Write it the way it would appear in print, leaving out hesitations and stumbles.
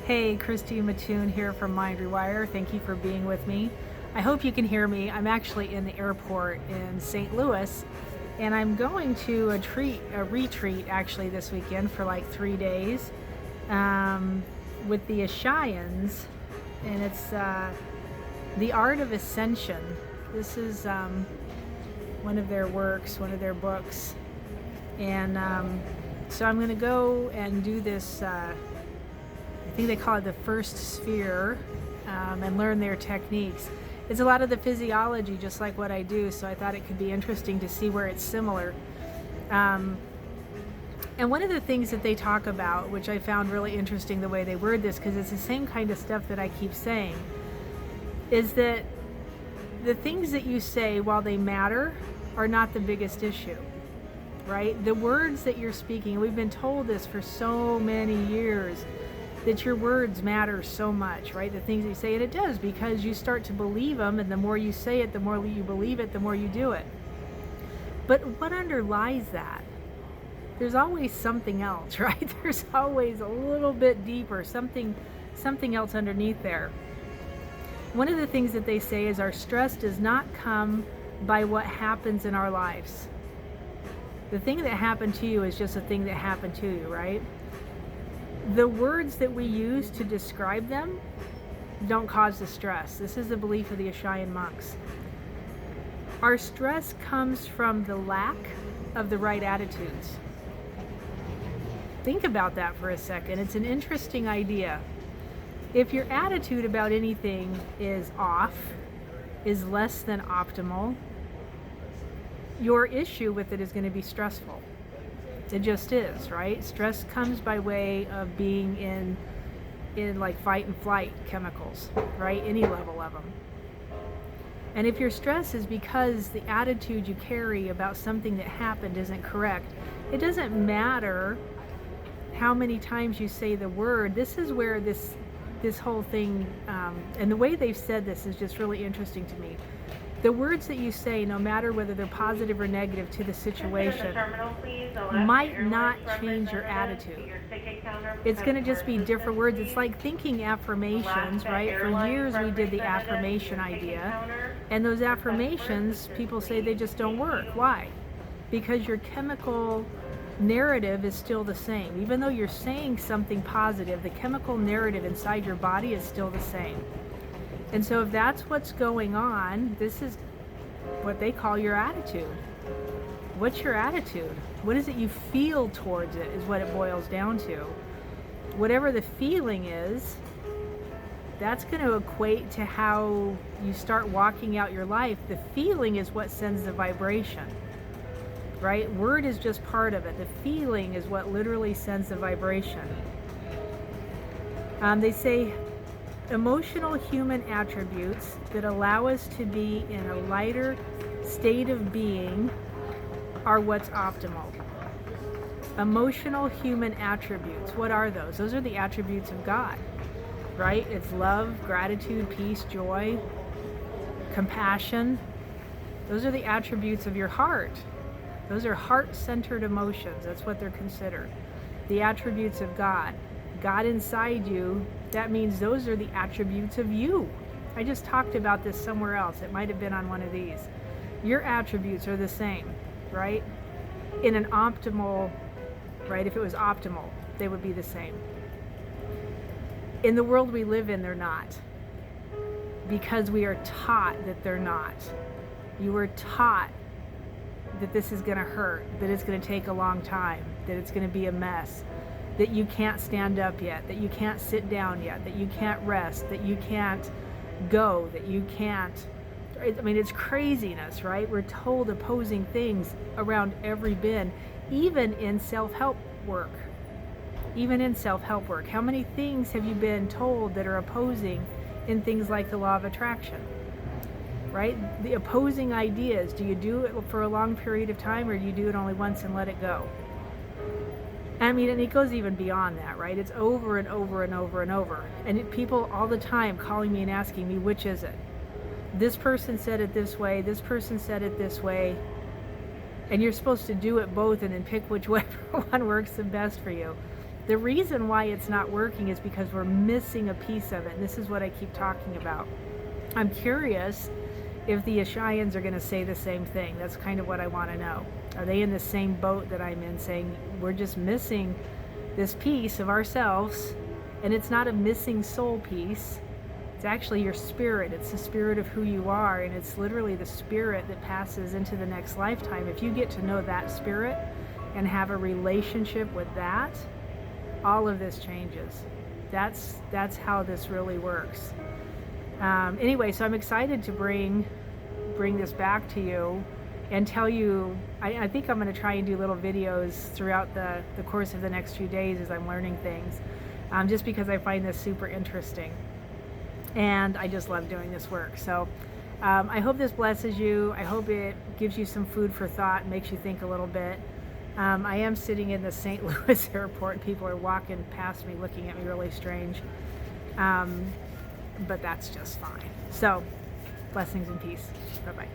Hey, Christy Mattoon here from Rewire. Thank you for being with me. I hope you can hear me. I'm actually in the airport in St. Louis, and I'm going to a retreat actually this weekend for like 3 days with the Ishayans, and it's the art of Ascension. This is one of their works, one of their books, and so I'm going to go and do this. I think they call it the first sphere, and learn their techniques. It's a lot of the physiology, just like what I do, so I thought it could be interesting to see where it's similar. And one of the things that they talk about, which I found really interesting the way they word this, because it's the same kind of stuff that I keep saying, is that the things that you say, while they matter, are not the biggest issue, right? The words that you're speaking, we've been told this for so many years, that your words matter so much, right? The things you say, and it does, because you start to believe them, and the more you say it, the more you believe it, the more you do it. But what underlies that? There's always something else, right? There's always a little bit deeper, something else underneath there. One of the things that they say is our stress does not come by what happens in our lives. The thing that happened to you is just a thing that happened to you, right? The words that we use to describe them don't cause the stress. This is the belief of the Ishayan monks. Our stress comes from the lack of the right attitudes. Think about that for a second. It's an interesting idea. If your attitude about anything is off, is less than optimal, your issue with it is going to be stressful. It just is, right? Stress comes by way of being in like fight and flight chemicals, right? Any level of them. And if your stress is because the attitude you carry about something that happened isn't correct, it doesn't matter how many times you say the word. This is where this whole thing, and the way they've said this is just really interesting to me. The words that you say, no matter whether they're positive or negative to the situation, might not change your attitude. It's going to just be different words. It's like thinking affirmations, right? For years we did the affirmation idea, and those affirmations, people say they just don't work. Why? Because your chemical narrative is still the same. Even though you're saying something positive, the chemical narrative inside your body is still the same. And so if that's what's going on, this is what they call your attitude. What's your attitude? What is it you feel towards it is what it boils down to. Whatever the feeling is, that's going to equate to how you start walking out your life. The feeling is what sends the vibration, right? Word is just part of it. The feeling is what literally sends the vibration. They say emotional human attributes that allow us to be in a lighter state of being are what's optimal. Emotional human attributes, what are those? Those are the attributes of God, right? It's love, gratitude, peace, joy, compassion. Those are the attributes of your heart. Those are heart-centered emotions. That's what they're considered. The attributes of God. God inside you, that means those are the attributes of you. I just talked about this somewhere else. It might have been on one of these. Your attributes are the same, right? In an optimal, right? If it was optimal, they would be the same. In the world we live in, they're not. Because we are taught that they're not. You were taught that this is going to hurt, that it's going to take a long time, that it's going to be a mess, that you can't stand up yet, that you can't sit down yet, that you can't rest, that you can't go, that you can't. I mean, it's craziness, right? We're told opposing things around every bin, even in self-help work. Even in self-help work. How many things have you been told that are opposing in things like the law of attraction? Right? The opposing ideas. Do you do it for a long period of time, or do you do it only once and let it go? I mean, and it goes even beyond that, right? It's over and over and over and over. And people all the time calling me and asking me, which is it? This person said it this way, this person said it this way. And you're supposed to do it both and then pick whichever one works the best for you. The reason why it's not working is because we're missing a piece of it. And this is what I keep talking about. I'm curious if the Ishayans are going to say the same thing. That's kind of what I want to know. Are they in the same boat that I'm in, saying we're just missing this piece of ourselves? And it's not a missing soul piece. It's actually your spirit. It's the spirit of who you are. And it's literally the spirit that passes into the next lifetime. If you get to know that spirit and have a relationship with that, all of this changes. That's how this really works. Anyway, so I'm excited to bring this back to you and tell you, I think I'm going to try and do little videos throughout the course of the next few days as I'm learning things, just because I find this super interesting. And I just love doing this work. So I hope this blesses you. I hope it gives you some food for thought, makes you think a little bit. I am sitting in the St. Louis airport. People are walking past me, looking at me really strange. But that's just fine. So, blessings and peace. Bye-bye.